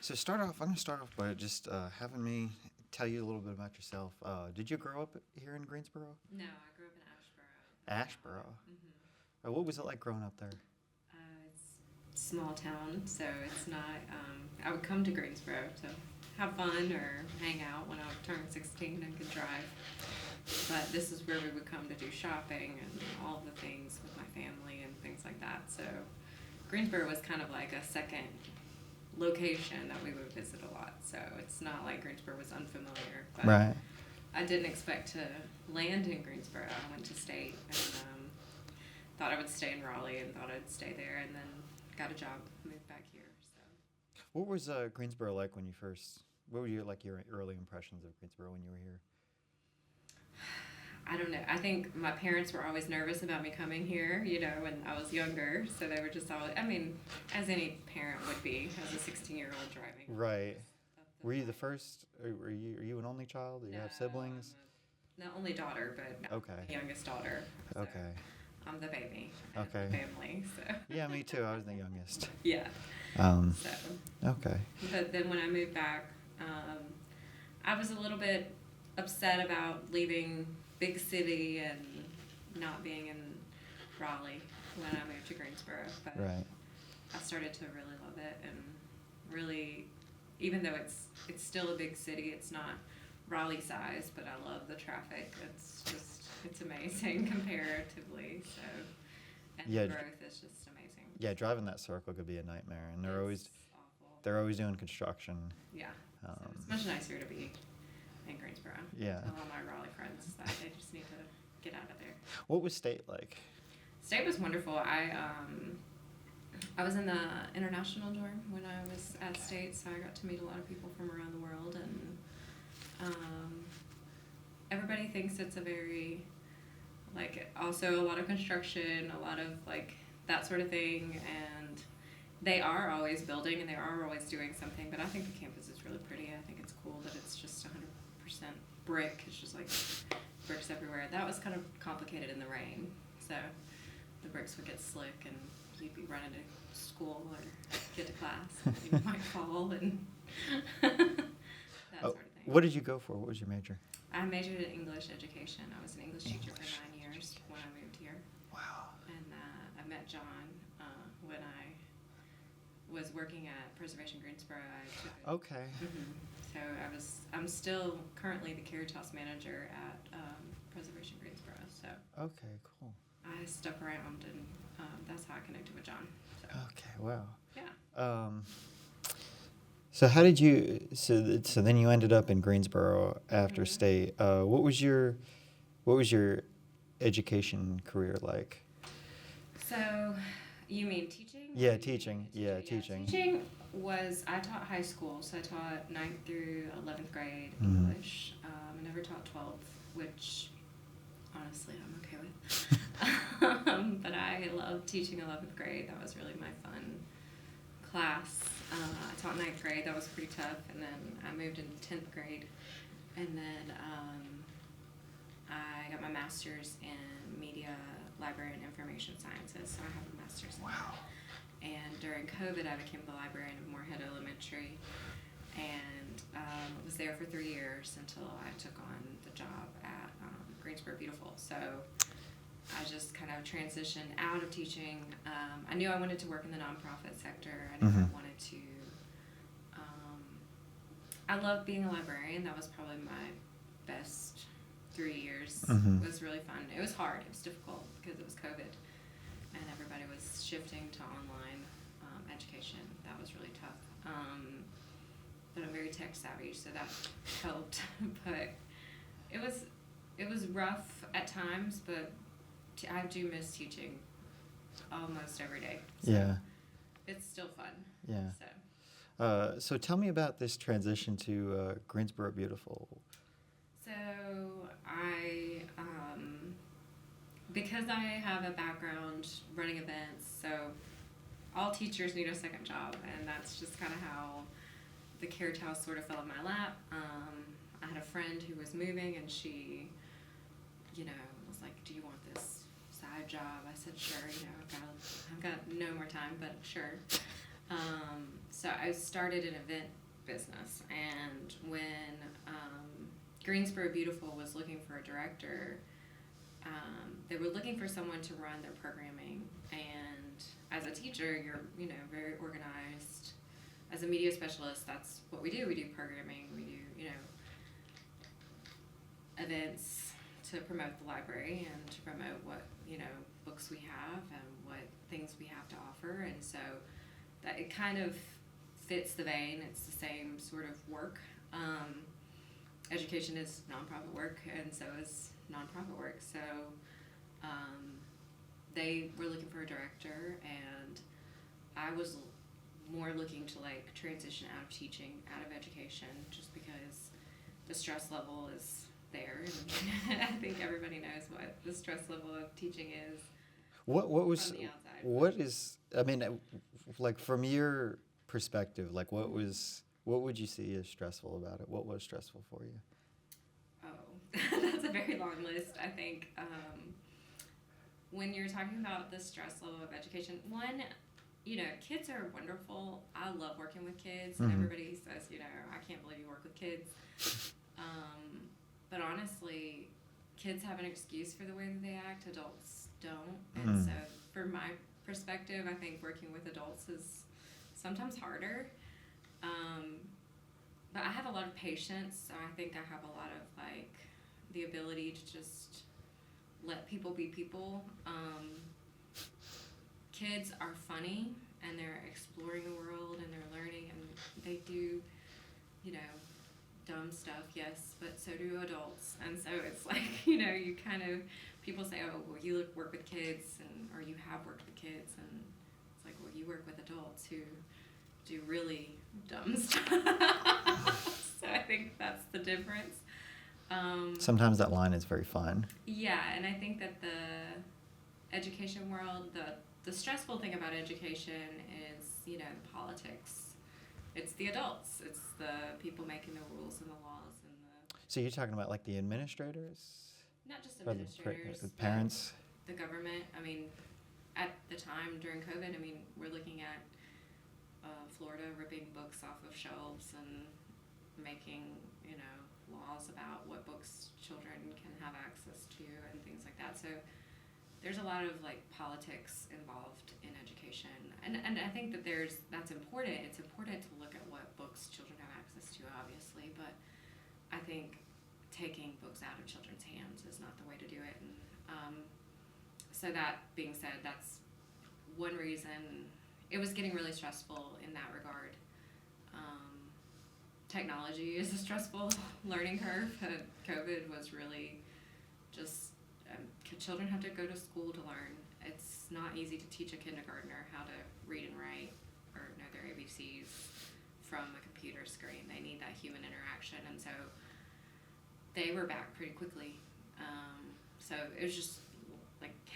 So I'm going to start off by just having me tell you a little bit about yourself. Did you grow up here in Greensboro? No, I grew up in Asheboro. Asheboro. What was it like growing up there? It's a small town, so it's not. I would come to Greensboro to have fun or hang out when I turned 16 and could drive. But this is where we would come to do shopping and all the things with my family and things like that. So Greensboro was kind of like a second location that we would visit a lot. So it's not like Greensboro was unfamiliar. But Right. I didn't expect to land in Greensboro. I went to state and thought I would stay in Raleigh and thought I'd stay there, and then got a job, moved back here. So What was Greensboro like when you first? What were your early impressions of Greensboro when you were here? I don't know. I think my parents were always nervous about me coming here, when I was younger. So they were just always, I mean, as any parent would be, as a 16-year-old driving. Right. Were you the first? Are you an only child? Do you have siblings? I'm the only daughter, but I'm Okay. the youngest daughter. So Okay. I'm the baby. Okay. Of the family. So Yeah, me too. I was the youngest. yeah. Um, So, okay. but then when I moved back, I was a little bit upset about leaving big city and not being in Raleigh when I moved to Greensboro. But Right. I started to really love it and really, even though it's still a big city, it's not Raleigh size, but I love the traffic. It's amazing comparatively. So, and Yeah. the growth is just amazing. Yeah, driving that circle could be a nightmare, and It's awful. they're always doing construction. Yeah. So it's much nicer to be in Greensboro. Yeah. Tell all my Raleigh friends that they just need to get out of there. What was state like? State was wonderful. I was in the international dorm when I was at State, so I got to meet a lot of people from around the world, and everybody thinks it's a very, also a lot of construction, a lot of that sort of thing, and they are always building and they are always doing something. But I think the campus is really pretty. I think it's cool that it's just 100% brick. It's just like bricks everywhere. That was kind of complicated in the rain, so the bricks would get slick and you'd be running to school or get to class and you might fall and that sort of thing. What did you go for? What was your major? I majored in English education. I was an English teacher for English 9 years when I moved here. Wow. And I met John when I was working at Preservation Greensboro. I took a, Okay. So I'm still currently the Carriage house manager at Preservation Greensboro. So Okay, cool. I stuck around, and that's how I connected with John. So, Okay, wow. yeah. So how did you? So then you ended up in Greensboro after Mhm. state. What was your education career like? So you mean teaching? Yeah, Or you teaching. mean Yeah, Yeah, teaching. teaching was, I taught high school, so I taught 9th through 11th grade Mhm. English. I never taught 12th, which honestly I'm okay with. But I loved teaching 11th grade. That was really my fun class. I taught 9th grade. That was pretty tough. And then I moved into 10th grade. And then I got my master's in media, library, and information sciences. So I have a master's in that. And during COVID, I became the librarian of Moorhead Elementary, and was there for 3 years until I took on the job at Greensboro Beautiful. So I just kind of transitioned out of teaching. I knew I wanted to work in the nonprofit sector. I knew I wanted to. I loved being a librarian. That was probably my best 3 years. Mhm. It was really fun. It was hard. It was difficult because it was COVID. And everybody was shifting to online education. That was really tough. But I'm very tech savvy, so that helped. But it was rough at times, but I do miss teaching almost every day. So Yeah. it's still fun. Yeah. So So tell me about this transition to Greensboro Beautiful. So because I have a background running events, so all teachers need a second job, and that's just kind of how the Carriage house sort of fell in my lap. I had a friend who was moving, and she, was like, "Do you want this side job?" I said, "Sure." I've got no more time, but sure. So I started an event business, and when Greensboro Beautiful was looking for a director, they were looking for someone to run their programming. And as a teacher, you're very organized. As a media specialist, that's what we do. We do programming. We do events to promote the library and to promote what books we have and what things we have to offer. And so that it kind of fits the vein. It's the same sort of work. Education is nonprofit work, and so is nonprofit work. So they were looking for a director, and I was more looking to transition out of teaching, out of education, just because the stress level is there, and I think everybody knows what the stress level of teaching is. What was from the outside. what is I mean, from your perspective, what would you see as stressful about it? What was stressful for you? Oh, that's a very long list. I think when you're talking about the stress level of education, one, kids are wonderful. I love working with kids, and everybody says, I can't believe you work with kids. But honestly, kids have an excuse for the way that they act. Adults don't. And so from my perspective, I think working with adults is sometimes harder. But I have a lot of patience, so I think I have a lot of the ability to just let people be people. Kids are funny, and they're exploring the world, and they're learning, and they do, dumb stuff, yes, but so do adults. And so it's you kind of, people say, oh, well, you work with kids, or you have worked with kids, and it's like, well, you work with adults who do really dumb stuff. So I think that's the difference. Sometimes that line is very fine. Yeah, and I think that the education world, the stressful thing about education is, the politics. It's the adults. It's the people making the rules and the laws and the... So you're talking about the administrators? Not just Or administrators. the parents? The government. I mean, at the time during COVID, we're looking at Florida ripping books off of shelves and making, laws about what books children can have access to and things like that. So there's a lot of politics involved in education, and I think that that's important. It's important to look at what books children have access to, obviously, but I think taking books out of children's hands is not the way to do it. And so that being said, that's one reason it was getting really stressful in that regard. Technology is a stressful learning curve, but COVID was really just children have to go to school to learn. It's not easy to teach a kindergartner how to read and write or know their ABCs from a computer screen. They need that human interaction, and so they were back pretty quickly. So it was just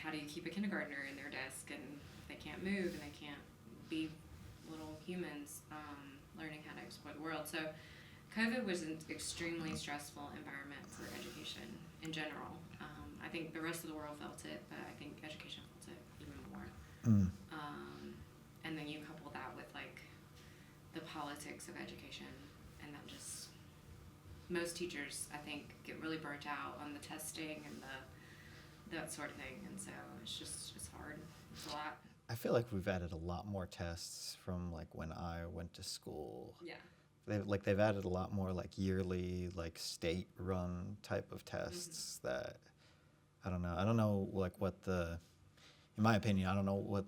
how do you keep a kindergartner in their desk, and they can't move and they can't be little humans learning how to explore the world. So COVID was an extremely stressful environment for education in general. I think the rest of the world felt it, but I think education felt it even more. And then you couple that with the politics of education, and that just, most teachers I think get really burnt out on the testing and that sort of thing, and so it's hard. It's a lot. I feel like we've added a lot more tests from when I went to school. Yeah. They've added a lot more yearly state run type of tests that I don't know what in my opinion, I don't know what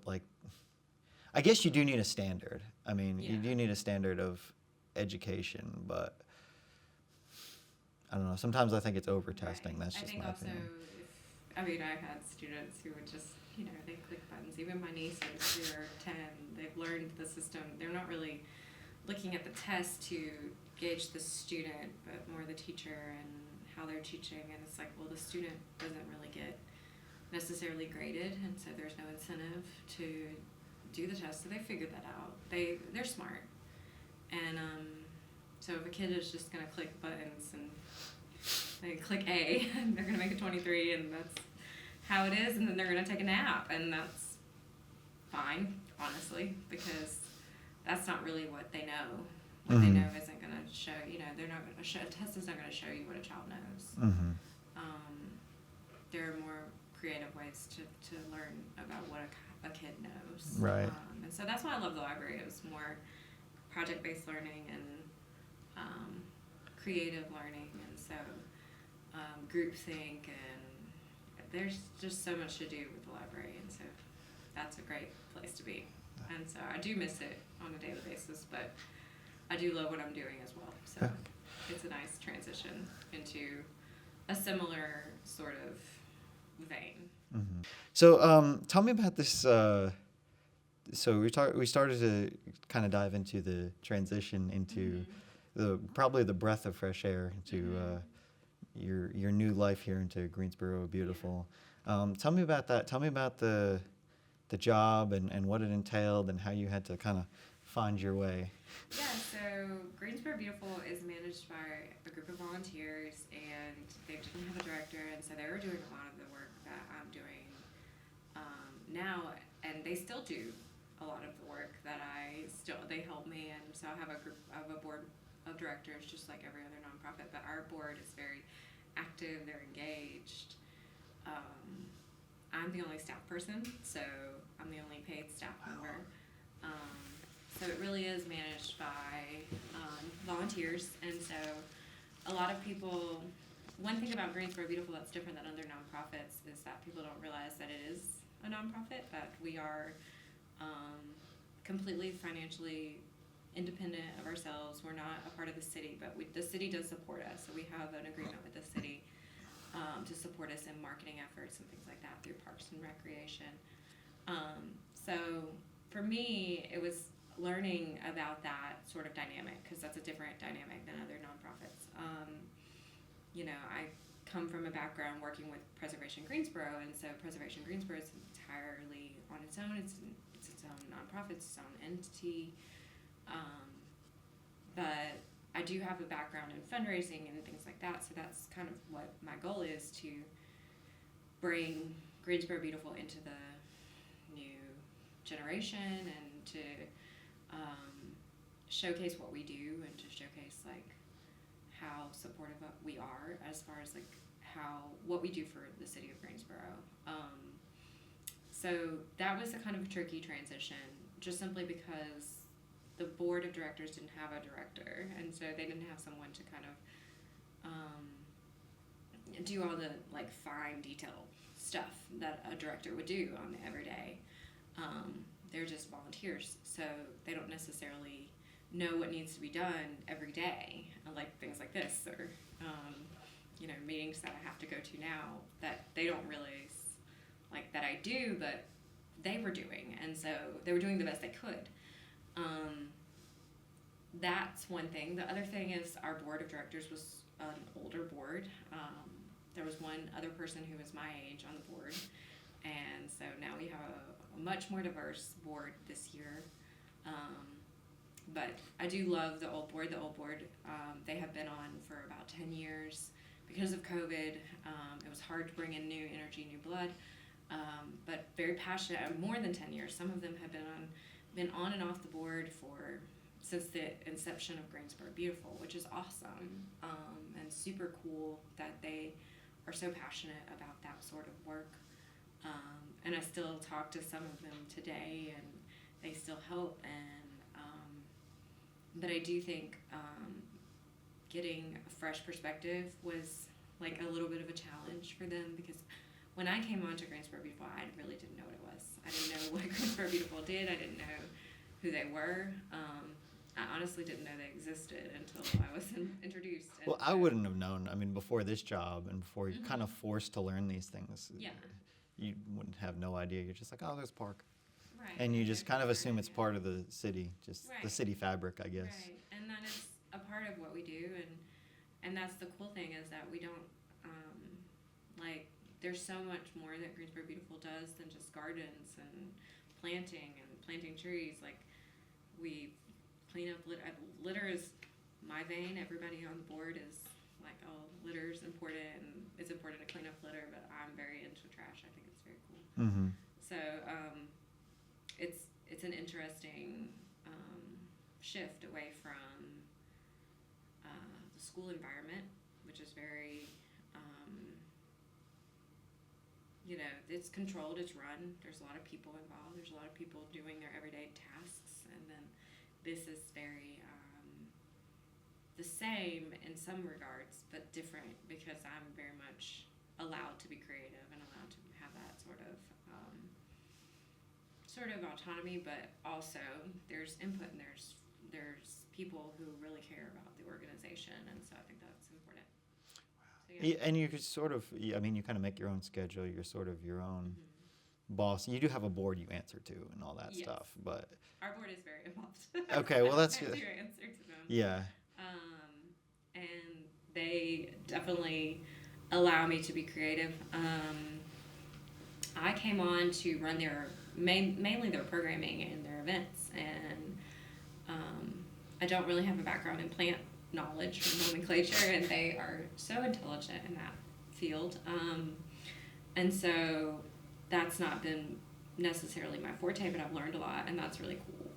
I guess you do need a standard. You do need a standard of education, but I don't know. Sometimes I think it's over testing. Right. That's just my opinion. I had students who would just, they click buttons. Even my nieces who are 10, they've learned the system. They're not really looking at the test to gauge the student, but more the teacher and how they're teaching. And it's well, the student doesn't really get necessarily graded, and so there's no incentive to do the test. So they figured that out. They're smart. And so if a kid is just going to click buttons and they click A, and they're going to make a 23, and that's how it is, and then they're going to take a nap, and that's fine, honestly, because that's not really what they know. What they know isn't going to show, they're not going to show, a test is not going to show you what a child knows. There are more creative ways to learn about what a kid knows. Right. And so that's why I love the library. It was more project-based learning and creative learning, and so groupthink, and there's just so much to do with the library, and so that's a great place to be. And so I do miss it on a daily basis, but I do love what I'm doing as well. So it's a nice transition into a similar sort of vein. So tell me about this. So we started to kind of dive into the transition into probably the breath of fresh air into your new life here into Greensboro, beautiful. Tell me about that. Tell me about the job and what it entailed and how you had to kind of find your way. Yeah, so Greensboro Beautiful is managed by a group of volunteers, and they didn't have a director, and so they were doing a lot of the work that I'm doing now, and they still do a lot of the work that they help me, and so I have a board of directors just like every other nonprofit, but our board is very active, they're engaged. I'm the only staff person, so I'm the only paid staff member. So it really is managed by volunteers, and so a lot of people, one thing about Greensboro Beautiful that's different than other nonprofits is that people don't realize that it is a nonprofit, that we are completely financially independent of ourselves. We're not a part of the city, but the city does support us, so we have an agreement with the city to support us in marketing efforts and things like that through Parks and Recreation. So for me, it was learning about that sort of dynamic, because that's a different dynamic than other nonprofits. I come from a background working with Preservation Greensboro, and so Preservation Greensboro is entirely on its own. It's its own nonprofit, its own entity. But I do have a background in fundraising and things like that, so that's kind of what my goal is, to bring Greensboro Beautiful into the new generation and to showcase what we do and to showcase how supportive we are as far as what we do for the city of Greensboro. So that was a kind of a tricky transition, just simply because the board of directors didn't have a director, and so they didn't have someone to kind of do all the fine detail stuff that a director would do on the everyday. They're just volunteers, so they don't necessarily know what needs to be done every day, like things like this, or meetings that I have to go to now that they don't realize that I do, but they were doing, and so they were doing the best they could. That's one thing. The other thing is our board of directors was an older board. There was one other person who was my age on the board, and so now we have a much more diverse board this year. But I do love the old board. The old board, they have been on for about 10 years. Because of COVID, it was hard to bring in new energy, new blood, but very passionate, more than 10 years. Some of them have been on and off the board since the inception of Greensboro Beautiful, which is awesome, and super cool that they are so passionate about that sort of work. And I still talk to some of them today, and they still help. But I do think getting a fresh perspective was a little bit of a challenge for them, because when I came on to Greensboro Beautiful, I really didn't know what it was. I didn't know what Greensboro Beautiful did. I didn't know who they were. I honestly didn't know they existed until I was introduced. Well, I wouldn't have known. I mean, before this job and before you're kind of forced to learn these things, you wouldn't have no idea. You're just like, oh, there's a park. Right. And you just kind of assume it's part of the city, just the city fabric, I guess. Right, and that is a part of what we do, and that's the cool thing, is that we don't, there's so much more that Greensboro Beautiful does than just gardens and planting trees. We clean up litter. Litter is my vein. Everybody on the board is oh, litter is important, and it's important to clean up litter, but I'm very into trash. I think it's very cool. So it's an interesting shift away from the school environment, which is very, it's controlled, it's run. There's a lot of people involved. There's a lot of people doing their everyday tasks. And then this is very the same in some regards, but different because I'm very much allowed to be creative and allowed to have that sort of autonomy, but also there's input and there's people who really care about the organization, and so I think that's important. So, Yeah, and you could sort of, I mean, you kind of make your own schedule. You're sort of your own boss. You do have a board you answer to and all that Yes. stuff, but Our board is very involved. Okay, well, that's I good. do answer to them. yeah. And they definitely allow me to be creative. I came on to run their mainly their programming and their events, and I don't really have a background in plant knowledge or nomenclature, and they are so intelligent in that field, and so that's not been necessarily my forte, but I've learned a lot, and that's really cool.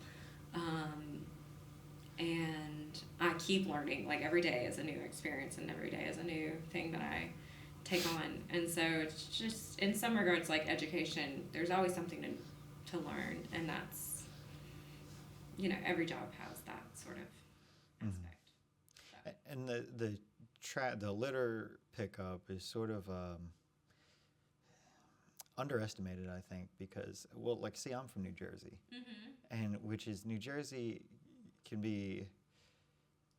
And I keep learning, like every day is a new experience and every day is a new thing that I take on. And so it's just, in some regards, like education, there's always something to learn, and that's, every job has that sort of aspect. So. And the litter pickup is sort of underestimated, I think, because, well, like, see, I'm from New Jersey, and New Jersey can be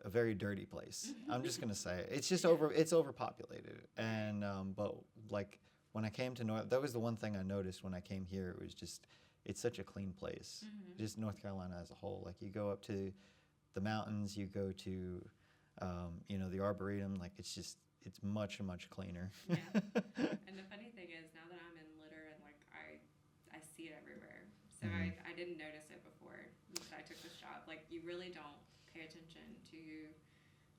a very dirty place. I'm just gonna say it. It's just it's overpopulated, and but like when I came to that was the one thing I noticed when I came here. It was just, it's such a clean place. Just North Carolina as a whole. Like, you go up to the mountains, you go to the Arboretum. Like, it's much cleaner. Yeah. And the funny thing is, now that I'm in litter and like I see it everywhere. So I didn't notice it before I took this job. Like, you really don't pay attention to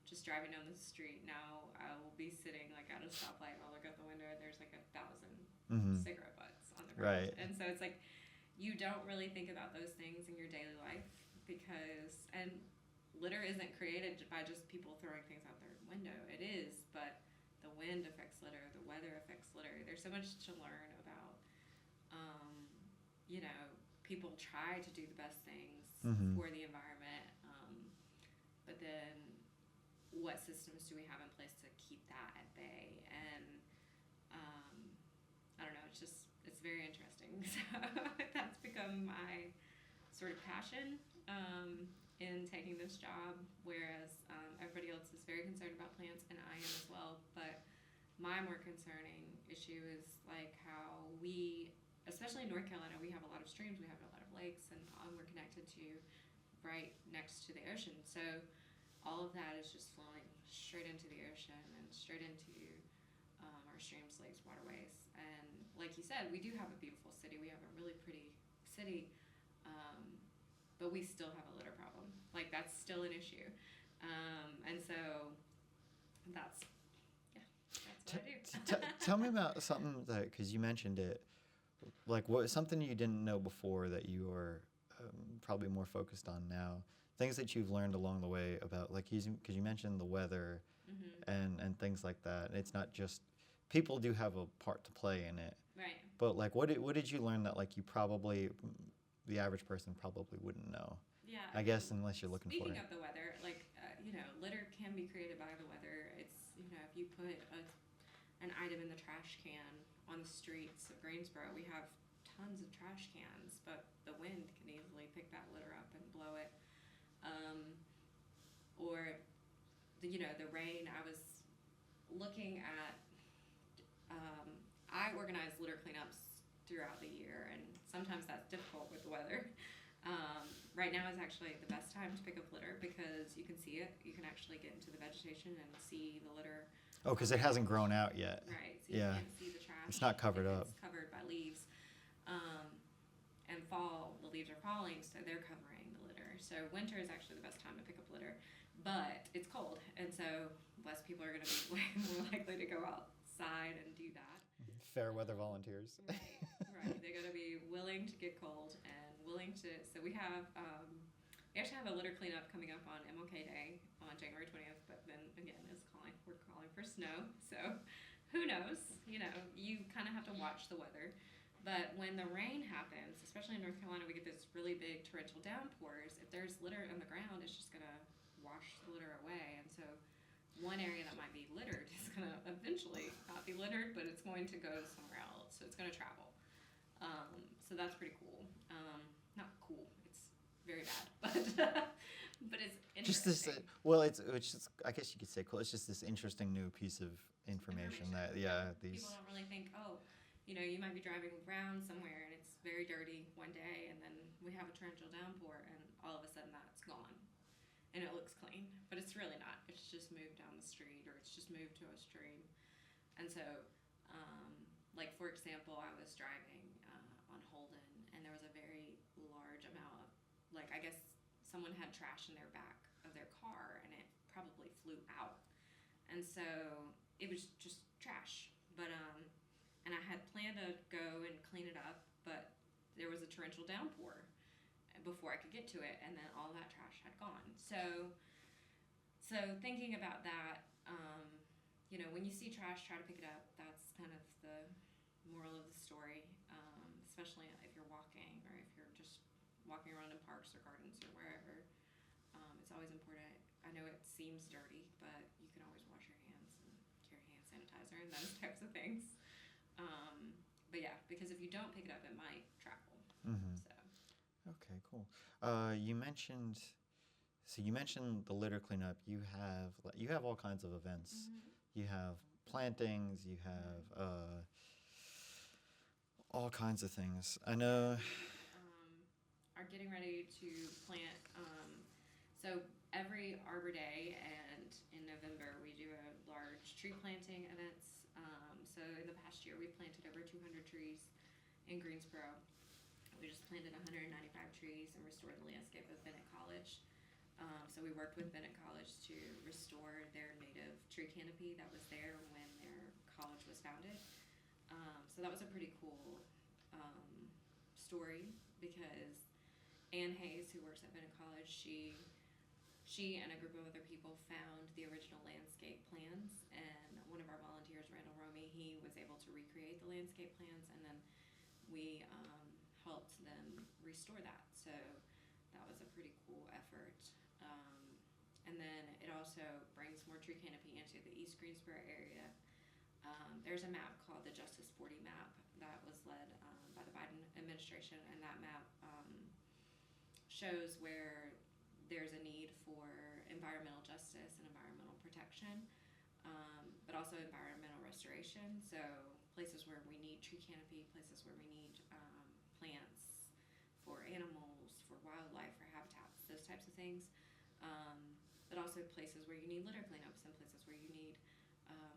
just driving down the street. Now I will be sitting like at a stoplight and I'll look out the window and there's like 1,000 cigarette butts on the ground. Right. And so it's like, you don't really think about those things in your daily life and litter isn't created by just people throwing things out their window. It is, but the wind affects litter, the weather affects litter. There's so much to learn about, people try to do the best things for the environment, but then what systems do we have in place to keep that at bay? And I don't know, it's very interesting. So that's become my sort of passion in taking this job, whereas everybody else is very concerned about plants, and I am as well. But my more concerning issue is like how we, especially in North Carolina, we have a lot of streams, we have a lot of lakes, and we're connected to right next to the ocean. So all of that is just flowing straight into the ocean and straight into our streams, lakes, waterways. And like you said, we do have a beautiful city. We have a really pretty city, but we still have a litter problem. Like, that's still an issue. And so that's what I do. Tell me about something because you mentioned it, like something you didn't know before that you are probably more focused on now. Things that you've learned along the way about, like, because you mentioned the weather and things like that. And it's not just, people do have a part to play in it. Right. But like, what did you learn that like the average person probably wouldn't know? Yeah. I guess unless you're looking for it. Speaking of the weather, like, litter can be created by the weather. It's, if you put an item in the trash can on the streets of Greensboro, we have tons of trash cans, but the wind can easily pick that litter up and blow it. Or the rain. I was looking at, I organize litter cleanups throughout the year, and sometimes that's difficult with the weather. Right now is actually the best time to pick up litter because you can see it. You can actually get into the vegetation and see the litter. Oh, because it hasn't grown out yet. Right. So you can't see the trash. It's not covered up. It's covered by leaves. And fall, the leaves are falling, so they're covering the litter. So winter is actually the best time to pick up litter, but it's cold, and so less people are going to be way more likely to go outside and do that. Fair weather volunteers. Right. They're going to be willing to get cold and willing to. So we have We actually have a litter cleanup coming up on MLK Day on January 20th, but then again, we're calling for snow. So who knows? You know, you kind of have to watch the weather. But when the rain happens, especially in North Carolina, we get this really big torrential downpours. If there's litter on the ground, it's just going to wash the litter away. And so one area that might be littered is going to eventually not be littered, but it's going to go somewhere else. So it's going to travel. So that's pretty cool. Not cool. It's very bad, but it's Just interesting. this, well, it's just, I guess you could say cool. It's just this interesting new piece of information that, yeah, these. People don't really think, oh, you know, you might be driving around somewhere and it's very dirty one day, and then we have a torrential downpour, and all of a sudden that's gone, and it looks clean, but it's really not. It's just moved down the street, or it's just moved to a stream, and so, like for example, I was driving on Holden, and there was a very large amount of, like, I guess someone had trash in their back of their car, and it probably flew out, and so it was just trash, but and I had planned to go and clean it up, but there was a torrential downpour before I could get to it, and then all that trash had gone. So thinking about that, you know, when you see trash, try to pick it up. That's kind of the moral of the story, especially if you're walking or if you're just walking around in parks or gardens or wherever. It's always important. I know it seems dirty, but you can always wash your hands and carry hand sanitizer and those types of things. But yeah, because if you don't pick it up, it might travel. Mm-hmm. So. Okay, cool. You mentioned the litter cleanup. You have all kinds of events. Mm-hmm. You have plantings. You have all kinds of things. I know. Are getting ready to plant. So every Arbor Day and in November we do a large tree planting events. So in the past year we've planted over 200 trees in Greensboro. We just planted 195 trees and restored the landscape of Bennett College. So we worked with Bennett College to restore their native tree canopy that was there when their college was founded. So that was a pretty cool story, because Ann Hayes, who works at Bennett College, she and a group of other people found the original landscape plans, and one of our volunteers, Randall Romy, he was able to recreate the landscape plans, and then we helped them restore that. So that was a pretty cool effort. And then it also brings more tree canopy into the East Greensboro area. There's a map called the Justice 40 map that was led by the Biden administration, and that map shows where there's a need for environmental justice and environmental protection, but also environmental restoration. So places where we need tree canopy, places where we need plants for animals, for wildlife, for habitats, those types of things. But also places where you need litter cleanups and places where you need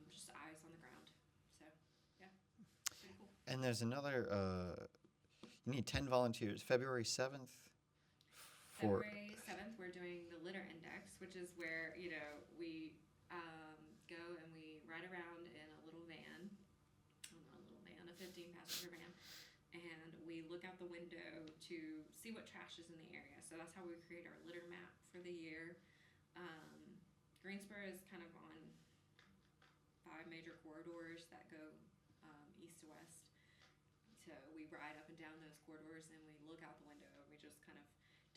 just eyes on the ground. So, yeah, pretty cool. And there's another. You need 10 volunteers. February 7th. February 7th, we're doing the litter index, which is where, you know, we go and we ride around in a little van, well, not a little van, a 15-passenger van, and we look out the window to see what trash is in the area. So that's how we create our litter map for the year. Greensboro is kind of on 5 major corridors that go east to west. So we ride up and down those corridors, and we look out the window, and we just kind of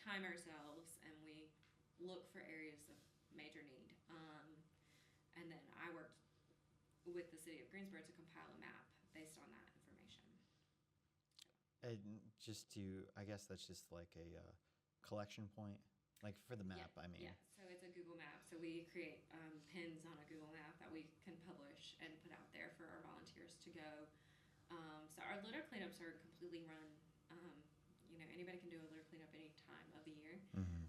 time ourselves, and we look for areas of major need. And then I worked with the city of Greensboro to compile a map based on that information. And I guess that's just like a collection point, like for the map, Yeah, I mean. Yeah, so it's a Google map. So we create pins on a Google map that we can publish and put out there for our volunteers to go. So our litter cleanups are completely run. You know, anybody can do a litter cleanup any time of the year. Mm-hmm.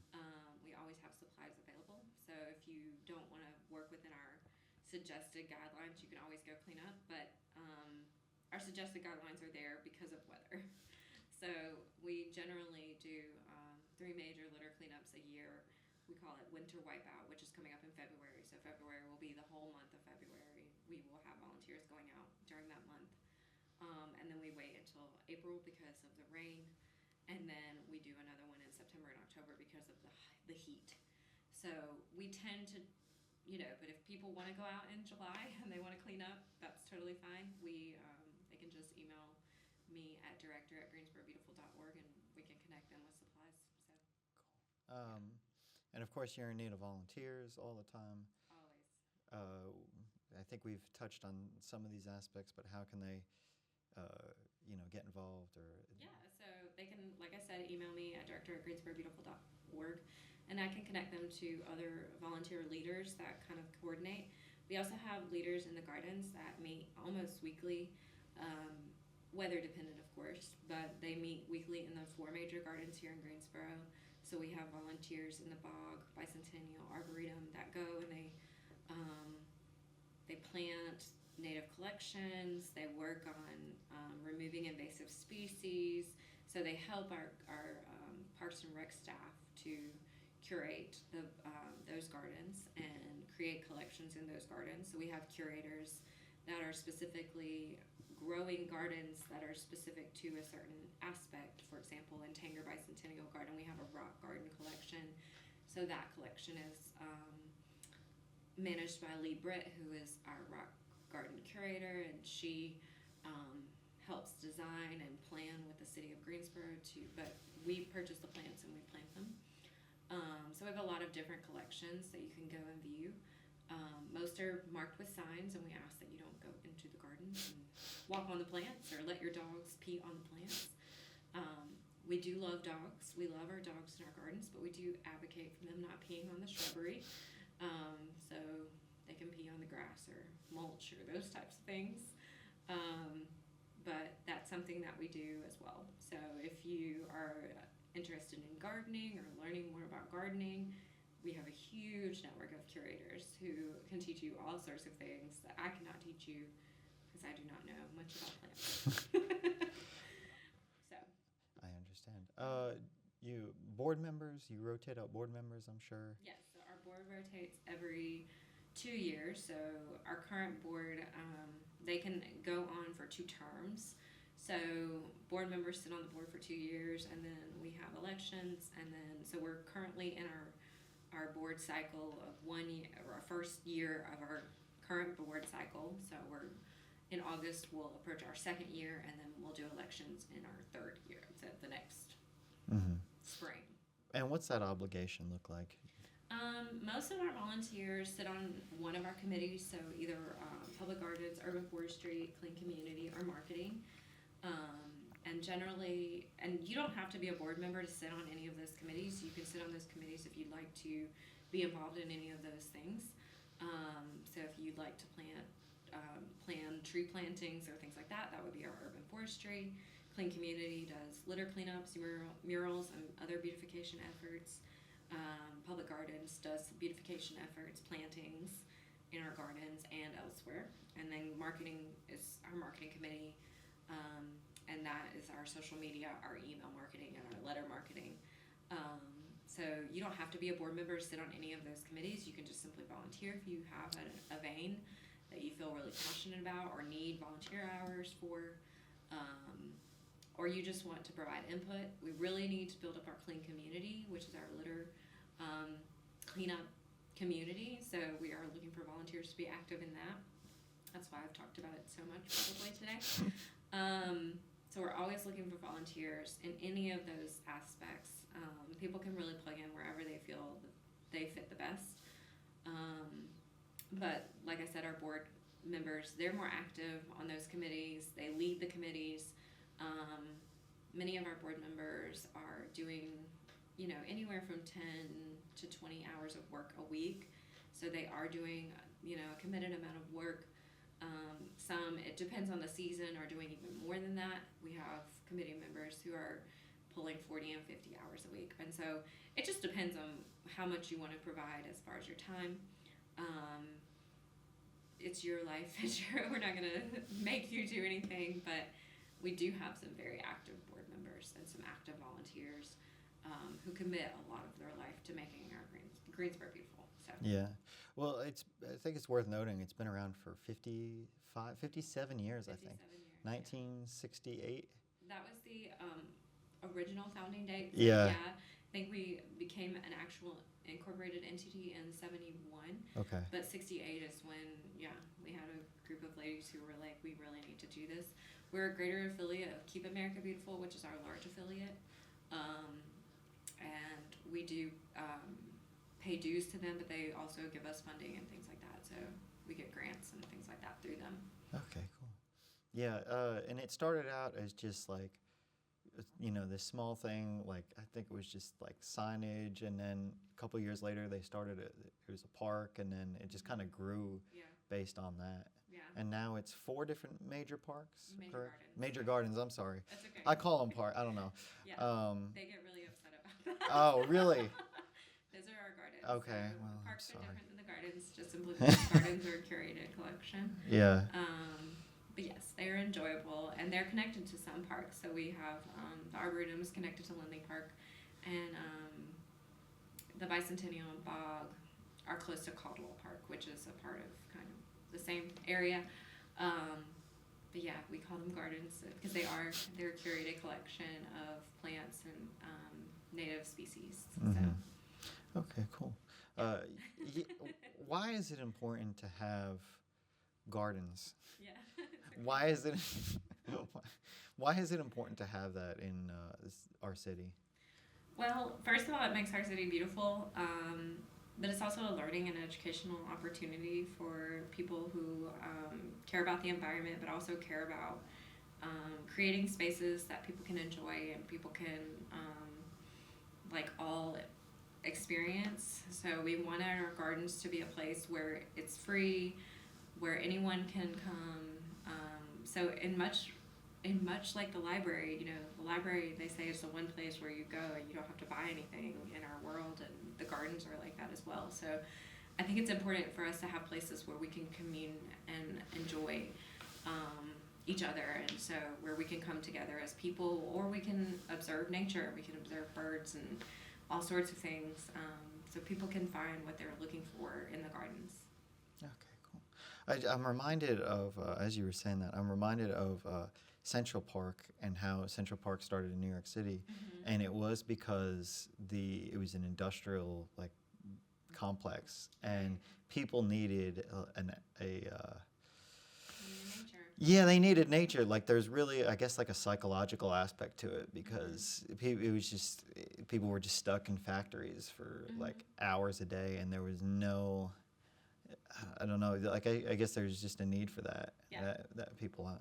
We always have supplies available. So if you don't want to work within our suggested guidelines, you can always go clean up. But our suggested guidelines are there because of weather. So we generally do 3 major litter cleanups a year. We call it Winter Wipeout, which is coming up in February. So February will be the whole month of February. We will have volunteers going out during that month. And then we wait until April because of the rain. and then we do another one in September and October because of the heat. So we tend to, but if people want to go out in July and they want to clean up, that's totally fine. They can just email me at director@greensborobeautiful.org, and we can connect them with supplies. So Cool. And of course, you're in need of volunteers all the time. always. I think we've touched on some of these aspects, but how can they, get involved or? Yeah, so they can, like I said, email me at director@greensborobeautiful.org, and I can connect them to other volunteer leaders that kind of coordinate. We also have leaders in the gardens that meet almost weekly, weather dependent, of course, but they meet weekly in the 4 major gardens here in Greensboro. So we have volunteers in the Bog, Bicentennial, Arboretum that go and they plant native collections. They work on removing invasive species. So they help our Parks and Rec staff to curate those gardens and create collections in those gardens. So we have curators that are specifically growing gardens that are specific to a certain aspect. For example, in Tanger Bicentennial Garden, we have a rock garden collection. So that collection is managed by Lee Britt, who is our rock garden curator, and she helps design and plan with the city of Greensboro but we purchase the plants and we plant them. So we have a lot of different collections that you can go and view. Most are marked with signs, and we ask that you don't go into the garden and walk on the plants or let your dogs pee on the plants. We do love dogs. We love our dogs in our gardens, but we do advocate for them not peeing on the shrubbery. So they can pee on the grass or mulch or those types of things. But that's something that we do as well. So if you are interested in gardening or learning more about gardening, we have a huge network of curators who can teach you all sorts of things that I cannot teach you because I do not know much about plants. So I understand. You board members, you rotate out board members, I'm sure. yes, so our board rotates every 2 years. So our current board, they can go on for 2 terms. So board members sit on the board for 2 years, and then we have elections, and then so we're currently in our board cycle of 1 year, or our first year of our current board cycle. So we're in August, we'll approach our 2nd year, and then we'll do elections in our 3rd year. So the next spring. And what's that obligation look like? Most of our volunteers sit on one of our committees, so either Public Gardens, Urban Forestry, Clean Community, or Marketing. And generally, and you don't have to be a board member to sit on any of those committees. You can sit on those committees if you'd like to be involved in any of those things. So if you'd like to plan tree plantings or things like that, that would be our Urban Forestry. Clean Community does litter cleanups, murals, and other beautification efforts. Public Gardens does beautification efforts, plantings in our gardens and elsewhere. And then Marketing is our marketing committee, and that is our social media, our email marketing, and our letter marketing. So you don't have to be a board member to sit on any of those committees. You can just simply volunteer if you have a vein that you feel really passionate about or need volunteer hours for, or you just want to provide input. We really need to build up our Clean Community, which is our litter cleanup community. So we are looking for volunteers to be active in that. That's why I've talked about it so much probably today. So we're always looking for volunteers in any of those aspects. People can really plug in wherever they feel that they fit the best. But like I said, our board members, they're more active on those committees. They lead the committees. Many of our board members are doing, anywhere from 10 to 20 hours of work a week. So they are doing, a committed amount of work. Some, it depends on the season, are doing even more than that. We have committee members who are pulling 40 and 50 hours a week. And so it just depends on how much you want to provide as far as your time. It's your life. We're not going to make you do anything, but we do have some very active board members and some active volunteers who commit a lot of their life to making our Greensboro beautiful. So. Yeah. Well, I think it's worth noting it's been around for 57 years, I think. 57 years. 1968. That was the original founding date. So Yeah. yeah, I think we became an actual incorporated entity in 71. Okay. But 68 is when, yeah, we had a group of ladies who were like, we really need to do this. We're a greater affiliate of Keep America Beautiful, which is our large affiliate. And we do pay dues to them, but they also give us funding and things like that. So we get grants and things like that through them. Okay, cool. Yeah, and it started out as just like, this small thing, like I think it was just like signage, and then a couple years later they started it was a park, and then it just kind of grew Yeah. based on that. Yeah. And now it's 4 different major parks, Major correct? gardens. Major gardens, I'm sorry. That's okay. I call them park, I don't know. Yeah. They get really upset about that. Oh, really? Those are our gardens. Okay, So well, the I'm parks are sorry. different than the gardens, just simply because gardens are a curated collection. Yeah. But yes, they're enjoyable, and they're connected to some parks. So we have the Arboretum is connected to Lindley Park, and the Bicentennial and Bog are close to Caldwell Park, which is a part of kind of the same area. But yeah, we call them gardens because they're a curated collection of plants and native species. Mm-hmm. Okay, cool. Why is it important to have gardens? Yeah. Why is it why is it important to have that in our city? Well, first of all, it makes our city beautiful, but it's also a learning and educational opportunity for people who care about the environment, but also care about creating spaces that people can enjoy and people can all experience. So we wanted our gardens to be a place where it's free, where anyone can come. So in much like the library, the library, they say, is the one place where you go and you don't have to buy anything in our world, and the gardens are like that as well. So I think it's important for us to have places where we can commune and enjoy each other, and so where we can come together as people, or we can observe nature, we can observe birds and all sorts of things, so people can find what they're looking for in the gardens. Okay, cool. I'm reminded of, as you were saying that, I'm reminded of Central Park and how Central Park started in New York City, and it was because it was an industrial complex, and people needed Nature. yeah, they needed nature. Like there's really, I guess, like a psychological aspect to it, because it was just people were just stuck in factories for like hours a day, and there was no, I don't know, like I guess there's just a need for that. Yeah. That people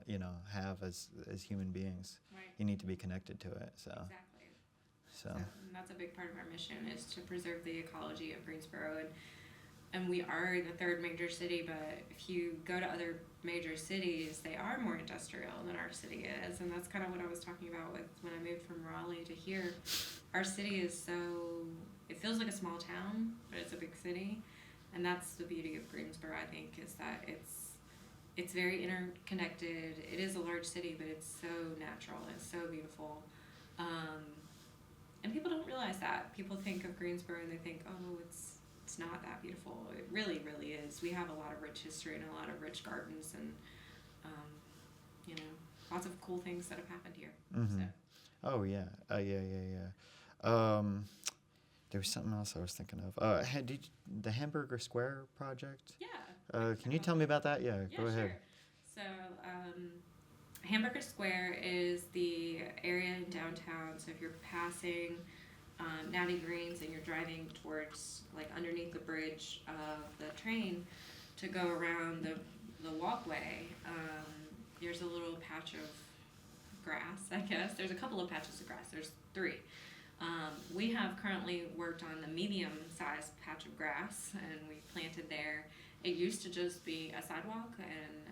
have as human beings. Right. You need to be connected to it. So. Exactly. So. And that's a big part of our mission, is to preserve the ecology of Greensboro, and we are the third major city, but if you go to other major cities, they are more industrial than our city is, and that's kind of what I was talking about with when I moved from Raleigh to here. Our city is it feels like a small town, but it's a big city, and that's the beauty of Greensboro, I think, is that it's very interconnected. It is a large city, but it's so natural, it's so beautiful. And people don't realize that. People think of Greensboro and they think, oh, it's not that beautiful. It really, really is. We have a lot of rich history and a lot of rich gardens, and lots of cool things that have happened here. Mm-hmm. So. Oh yeah, yeah. There was something else I was thinking of. The Hamburger Square project? Yeah. Can you tell me about that? Yeah, Yeah, go ahead. sure. So, Hamburger Square is the area in downtown. So if you're passing Natty Greens and you're driving towards, underneath the bridge of the train to go around the walkway, there's a little patch of grass, I guess. There's a couple of patches of grass. There's 3. We have currently worked on the medium-sized patch of grass, and we planted there. It used to just be a sidewalk, and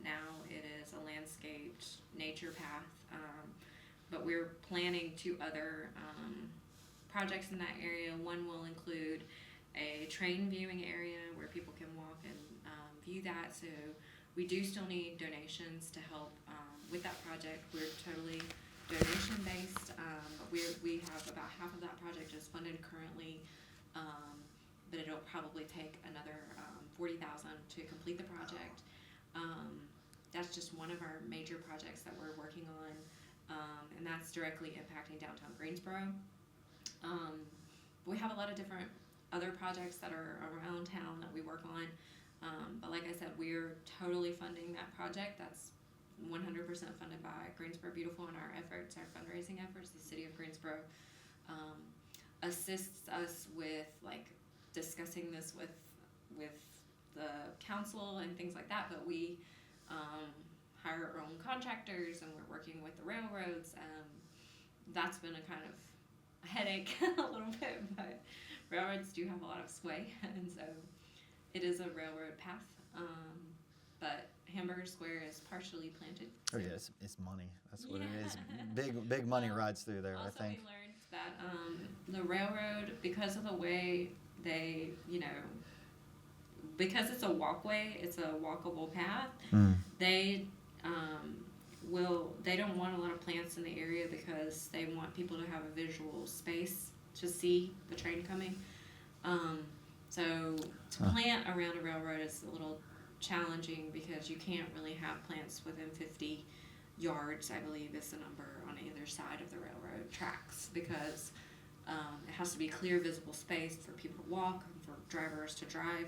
now it is a landscaped nature path. But we're planning 2 other projects in that area. One will include a train viewing area where people can walk and view that. So we do still need donations to help with that project. We're totally donation based, but we have about half of that project is funded currently, but it'll probably take another $40,000 to complete the project. That's just one of our major projects that we're working and that's directly impacting downtown Greensboro. We have a lot of different other projects that are around town that we work on. But like I said, we're totally funding that project. That's 100% funded by Greensboro Beautiful and our efforts, our fundraising efforts. The city of Greensboro assists us with like discussing this with the council and things like that. But we hire our own contractors, and we're working with the railroads. That's been a kind of a headache a little bit, but railroads do have a lot of sway, and so it is a railroad path. But Hamburger Square is partially planted. Oh yeah, it's money. That's what it is. Big money rides through there. Also, I think. we learned that the railroad, because of the way they, because it's a walkway, it's a walkable path. They they don't want a lot of plants in the area because they want people to have a visual space to see the train coming. So to plant around a railroad is a little challenging because you can't really have plants within 50 yards, I believe is the number, on either side of the railroad tracks, because it has to be clear, visible space for people to walk, for drivers to drive.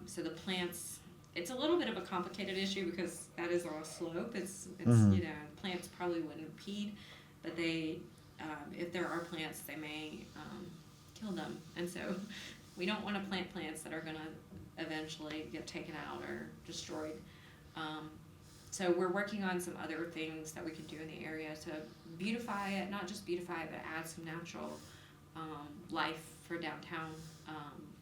So the plants, it's a little bit of a complicated issue because that is on a slope. It's plants probably wouldn't impede, but they, if there are plants, they may kill them. And so we don't want to plant plants that are going to eventually get taken out or destroyed. So we're working on some other things that we can do in the area to beautify it, not just beautify it, but add some natural life for downtown,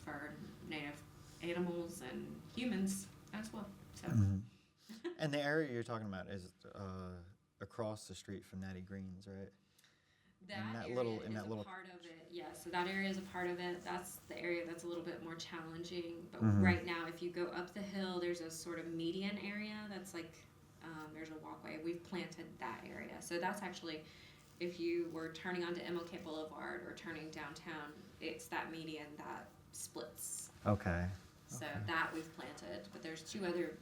for native animals and humans as well. So. And the area you're talking about is across the street from Natty Green's, right? That area is a part of it. Yeah, so that area is a part of it. That's the area that's a little bit more challenging. But right now, if you go up the hill, there's a sort of median area that's like, there's a walkway. We've planted that area. So that's actually, if you were turning onto MLK Boulevard or turning downtown, it's that median that splits. Okay. So that we've planted. But there's two other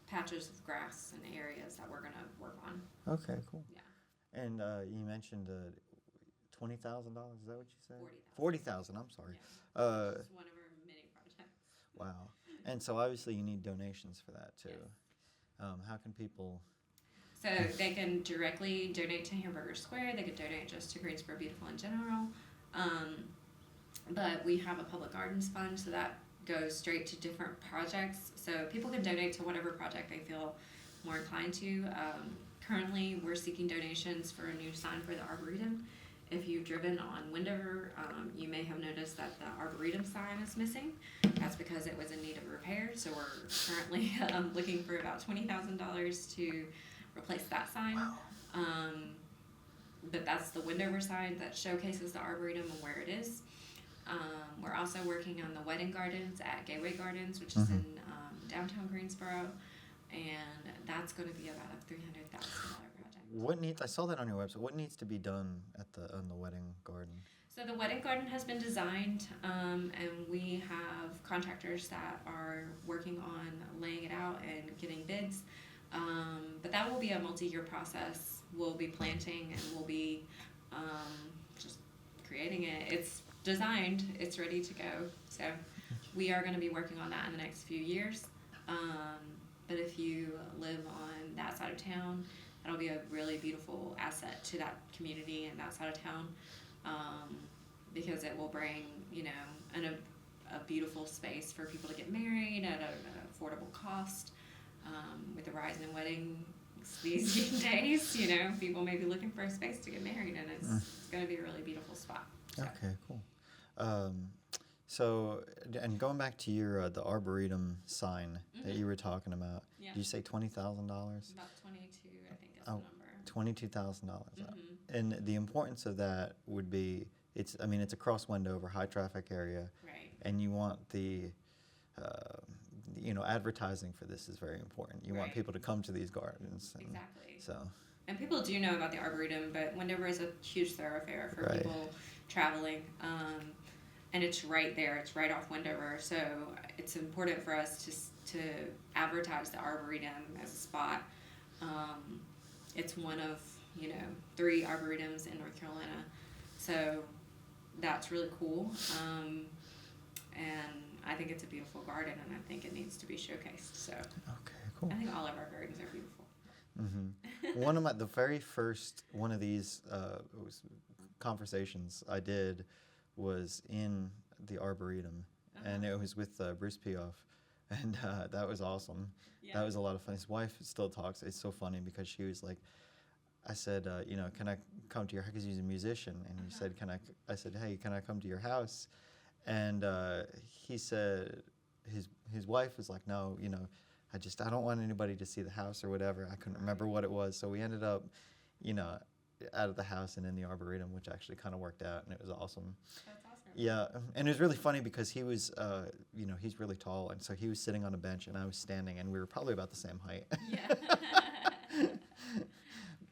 patches of grass and areas that we're going to work on. Okay, cool. Yeah. And you mentioned $20,000. Is that what you said? 40,000. $40,000. I'm sorry. Yeah. It's one of our many projects. Wow. And so obviously you need donations for that too. Yes. How can people? So they can directly donate to Hamburger Square. They could donate just to Greensboro Beautiful in general. But we have a public gardens fund, so that goes straight to different projects. So people can donate to whatever project they feel more inclined to. Currently, we're seeking donations for a new sign for the Arboretum. If you've driven on Wendover, you may have noticed that the Arboretum sign is missing. That's because it was in need of repair. So we're currently looking for about $20,000 to replace that sign. Wow. But that's the Wendover sign that showcases the Arboretum and where it is. We're also working on the wedding gardens at Gateway Gardens, which is in downtown Greensboro. And that's going to be about a $300,000 project. I saw that on your website. What needs to be done on the wedding garden? So the wedding garden has been designed, and we have contractors that are working on laying it out and getting bids. But that will be a multi-year process. We'll be planting and we'll be just creating it. It's designed. It's ready to go. So we are going to be working on that in the next few years. But if you live on that side of town, that'll be a really beautiful asset to that community and that side of town, because it will bring, a beautiful space for people to get married at an affordable cost. With the rise in weddings these days, people may be looking for a space to get married, and it's going to be a really beautiful spot. So. Okay, cool. So, and going back to your the Arboretum sign that you were talking about, did you say $20,000? About 22, I think is the number. $22,000. And the importance of that would be, it's across Wendover, high traffic area, right? And you want the, advertising for this is very important. You want people to come to these gardens. Exactly. So. And people do know about the Arboretum, but Wendover is a huge thoroughfare for people traveling. And it's right there. It's right off Wendover. So it's important for us to advertise the Arboretum as a spot. It's one of 3 arboretums in North Carolina. So that's really cool. And I think it's a beautiful garden, and I think it needs to be showcased. So Okay, cool. I think all of our gardens are beautiful. One of the very first one of these conversations I did was in the Arboretum, and it was with Bruce Pioff, and that was awesome. Yeah. That was a lot of fun. His wife still talks. It's so funny because she was like, I said, can I come to your house? Because he's a musician, and he said, I said, hey, can I come to your house? And he said, his wife was like, no, I don't want anybody to see the house or whatever. I couldn't remember what it was. So we ended up, out of the house and in the Arboretum, which actually kind of worked out, and it was awesome. That's awesome. Yeah, and it was really funny because he was, he's really tall, and so he was sitting on a bench and I was standing, and we were probably about the same height. Yeah.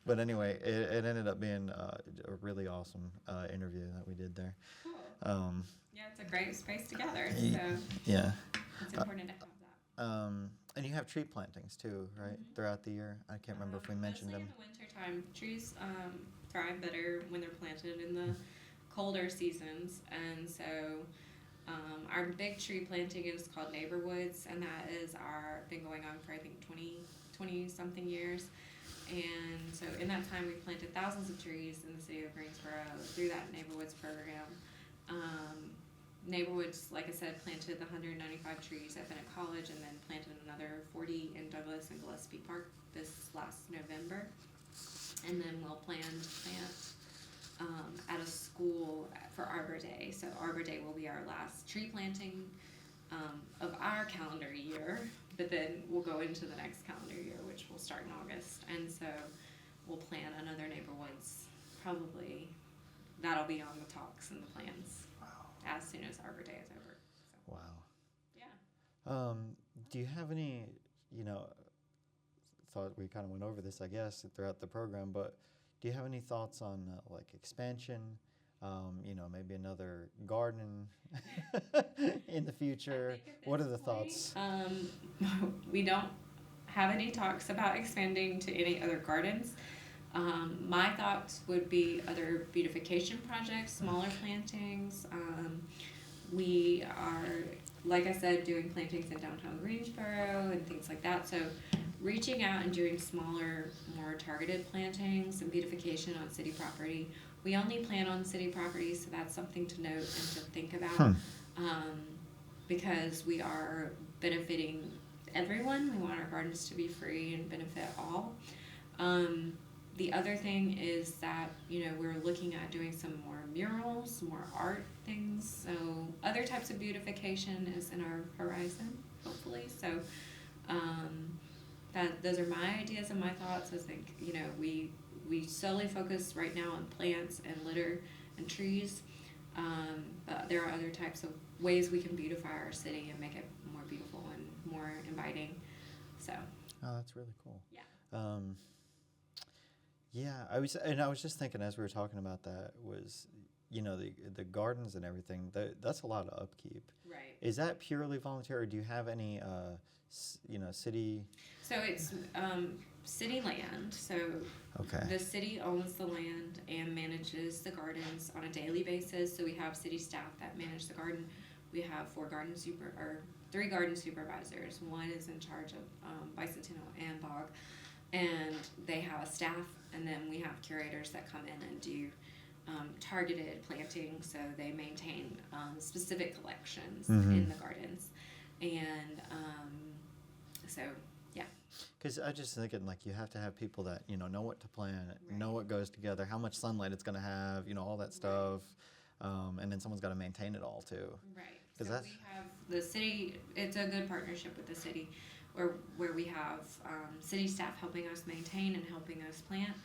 But anyway, it ended up being a really awesome interview that we did there. Cool. Yeah, it's a great space to gather, so yeah. it's important to have that. And you have tree plantings too, right? Throughout the year. I can't remember if we mentioned them. Mostly in the wintertime. Trees thrive better when they're planted in the colder seasons, and so our big tree planting is called Neighborwoods, and that is been going on for I think 20 something years. And so in that time, we've planted thousands of trees in the city of Greensboro through that Neighborwoods program. Neighborwoods, like I said, planted the 195 trees at Bennett College, and then planted another 40 in Douglas and Gillespie Park this last November. And then we'll plan to plant at a school for Arbor Day. So Arbor Day will be our last tree planting of our calendar year, but then we'll go into the next calendar year, which will start in August. And so we'll plant another Neighborwoods. Probably that'll be on the talks and the plans as soon as Arbor Day is over. So. Wow. Yeah. Do you have any, thought we kind of went over this, I guess, throughout the program, but do you have any thoughts on like expansion? Maybe another garden in the future. What are the thoughts? We don't have any talks about expanding to any other gardens. My thoughts would be other beautification projects, smaller plantings. We are, like I said, doing plantings in downtown Greensboro and things like that. So reaching out and doing smaller, more targeted plantings and beautification on city property. We only plant on city property, so that's something to note and to think about. Because we are benefiting everyone. We want our gardens to be free and benefit all. The other thing is that, we're looking at doing some more murals, more art things. So other types of beautification is in our horizon, hopefully. So those are my ideas and my thoughts. I think, we solely focus right now on plants and litter and trees. But there are other types of ways we can beautify our city and make it more beautiful and more inviting. So. Oh, that's really cool. Yeah. Yeah, I was just thinking as we were talking about that was, the gardens and everything. That's a lot of upkeep. Right. Is that purely volunteer, or do you have any, city? So it's city land. So Okay. the city owns the land and manages the gardens on a daily basis. So we have city staff that manage the garden. We have 3 garden supervisors. One is in charge of bicentennial and bog. And they have a staff, and then we have curators that come in and do targeted planting, so they maintain specific collections in the gardens. And so, yeah. Because I just thinking, like, you have to have people that, know what to plant, know what goes together, how much sunlight it's going to have, all that stuff. And then someone's got to maintain it all, too. Right. So we have the city, it's a good partnership with the city. Where we have city staff helping us maintain and helping us plant,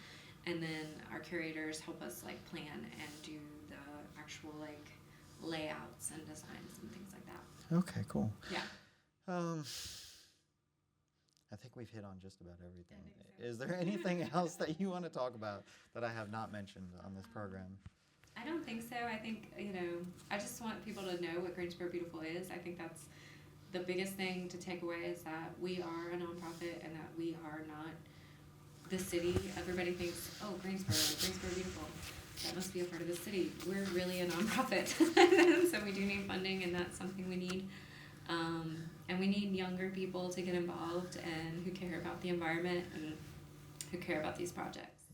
and then our curators help us plan and do the actual layouts and designs and things like that. Okay, cool. Yeah. I think we've hit on just about everything. So. Is there anything else that you want to talk about that I have not mentioned on this program? I don't think so. I think, I just want people to know what Greensboro Beautiful is. I think that's the biggest thing to take away is that we are a nonprofit and that we are not the city, everybody thinks, oh, Greensboro beautiful. That must be a part of the city. We're really a nonprofit, so we do need funding, and that's something we need. And we need younger people to get involved and who care about the environment and who care about these projects.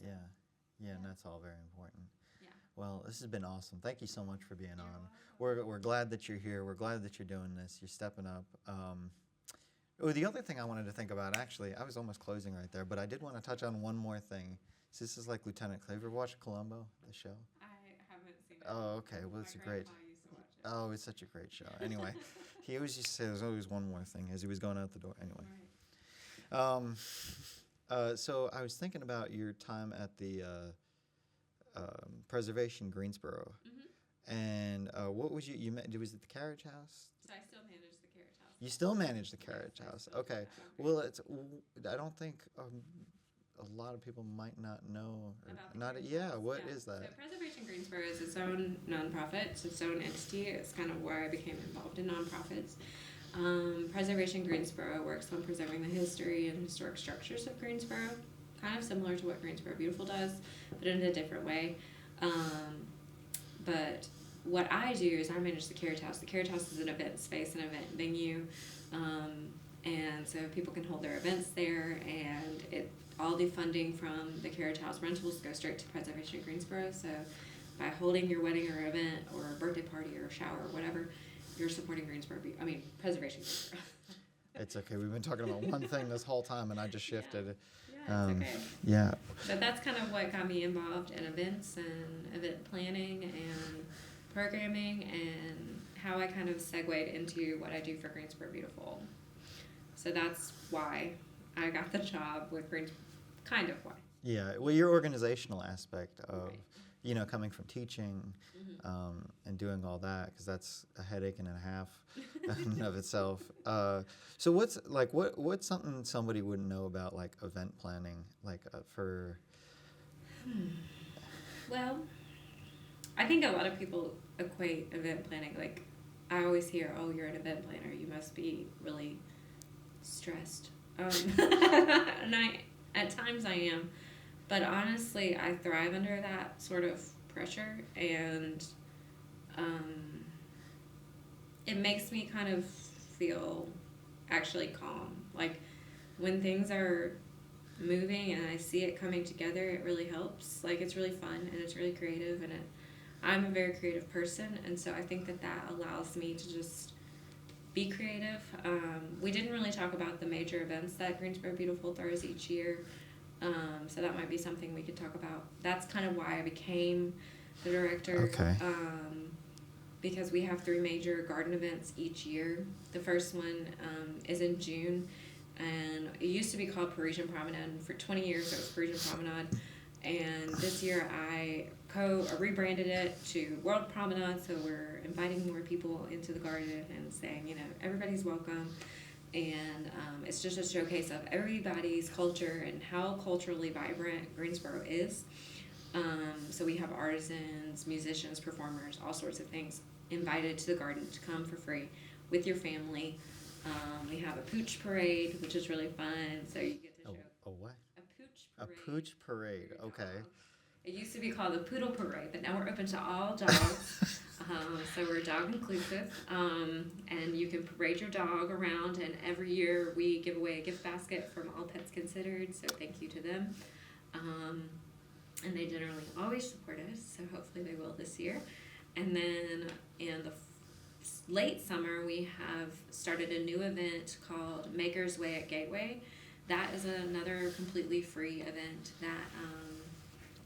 Yeah, and that's all very important. Yeah. Well, this has been awesome. Thank you so much for being You're on. We're glad that you're here. We're glad that you're doing this. You're stepping up. The other thing I wanted to think about, actually, I was almost closing right there, but I did want to touch on one more thing. So this is like Lieutenant Claver. Watch Columbo, the show? I haven't seen it. Oh, okay. Well, it's My a great. grandpa used to watch it. Oh, it's such a great show. Anyway, he always used to say there's always one more thing as he was going out the door. Anyway. Right. So I was thinking about your time at the Preservation Greensboro, and what was was it the Carriage House? So I still manage the Carriage House. You still manage the Carriage Yes, I House. still Okay. do. Well, I don't think a lot of people might not know. About the Not. Carriage Yeah. House. What Yeah. is that? So Preservation Greensboro is its own nonprofit. It's its own entity. It's kind of where I became involved in nonprofits. Preservation Greensboro works on preserving the history and historic structures of Greensboro, kind of similar to what Greensboro Beautiful does, but in a different way. But what I do is I manage the Carriage House. The Carriage House is an event space, an event venue, and so people can hold their events there, and all the funding from the Carriage House rentals go straight to Preservation Greensboro. So by holding your wedding or event or a birthday party or a shower or whatever, you're supporting Preservation Greensboro. It's okay. We've been talking about one thing this whole time, and I just shifted. Yeah, it's okay. Yeah. But that's kind of what got me involved in events and event planning and programming, and how I kind of segued into what I do for Greensboro Beautiful. So that's why I got the job with Greensboro, kind of why. Yeah. Well, your organizational aspect of, Right. coming from teaching and doing all that, because that's a headache and a half in and of itself. So what's something somebody wouldn't know about, like, event planning, like for? Well, I think a lot of people equate event planning, like, I always hear, oh, you're an event planner, you must be really stressed. And at times I am, but honestly, I thrive under that sort of pressure, and it makes me kind of feel actually calm. Like, when things are moving and I see it coming together, it really helps. Like, it's really fun and it's really creative, and I'm a very creative person, and so I think that allows me to just be creative. We didn't really talk about the major events that Greensboro Beautiful throws each year, so that might be something we could talk about. That's kind of why I became the director. Okay. Because we have 3 major garden events each year. The first one is in June, and it used to be called Parisian Promenade. For 20 years, it was Parisian Promenade, and this year I rebranded it to World Promenade, so we're inviting more people into the garden and saying, everybody's welcome. And it's just a showcase of everybody's culture and how culturally vibrant Greensboro is. So we have artisans, musicians, performers, all sorts of things invited to the garden to come for free with your family. We have a pooch parade, which is really fun, so you get to show A what? a pooch A parade. pooch parade. for your Okay. dog. It used to be called the Poodle Parade, but now we're open to all dogs. So we're dog inclusive, and you can parade your dog around, and every year we give away a gift basket from All Pets Considered, so thank you to them. And they generally always support us, so hopefully they will this year. And then in the late summer, we have started a new event called Maker's Way at Gateway. That is another completely free event that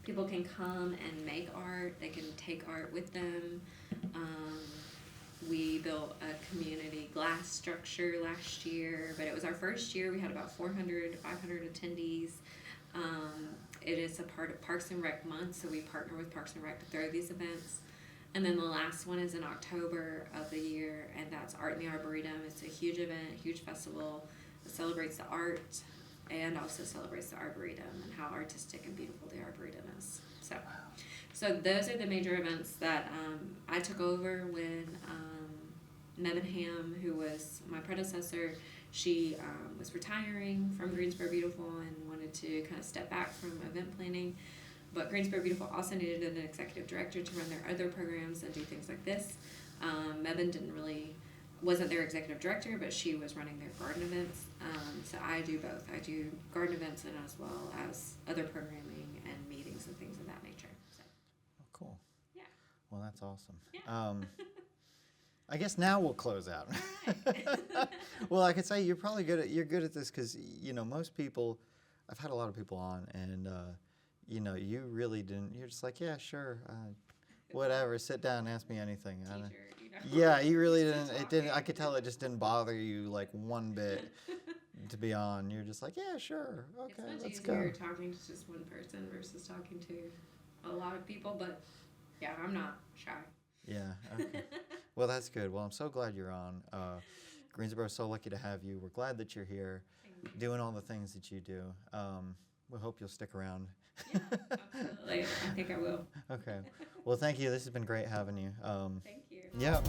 people can come and make art. They can take art with them. We built a community glass structure last year, but it was our first year. We had about 400, 500 attendees. It is a part of Parks and Rec month, so we partner with Parks and Rec to throw these events. And then the last one is in October of the year, and that's Art in the Arboretum. It's a huge event, huge festival. It celebrates the art and also celebrates the Arboretum and how artistic and beautiful the Arboretum is. So those are the major events that I took over when Mebenham, who was my predecessor, She was retiring from Greensboro Beautiful and wanted to kind of step back from event planning. But Greensboro Beautiful also needed an executive director to run their other programs and do things like this. Mebane wasn't their executive director, but she was running their garden events. So I do both. I do garden events and as well as other programming and meetings and things of that nature. So. Oh, cool. Yeah. Well, that's awesome. Yeah. I guess now we'll close out. Right. Well, I could say you're good at this because most people. I've had a lot of people on, and you really didn't. You're just like, yeah, sure, whatever. Sit down, ask me anything. Teacher, Yeah, you really didn't. It didn't. I could tell it just didn't bother you like one bit to be on. You're just like, yeah, sure, okay, it's much let's easier go. talking to just one person versus talking to a lot of people, but yeah, I'm not shy. Yeah. Okay. Well, that's good. Well, I'm so glad you're on. Greensboro's so lucky to have you. We're glad that you're here, doing all the things that you do. We hope you'll stick around. Yeah, absolutely. I think I will. Okay. Well, thank you. This has been great having you. Thank you. Yeah.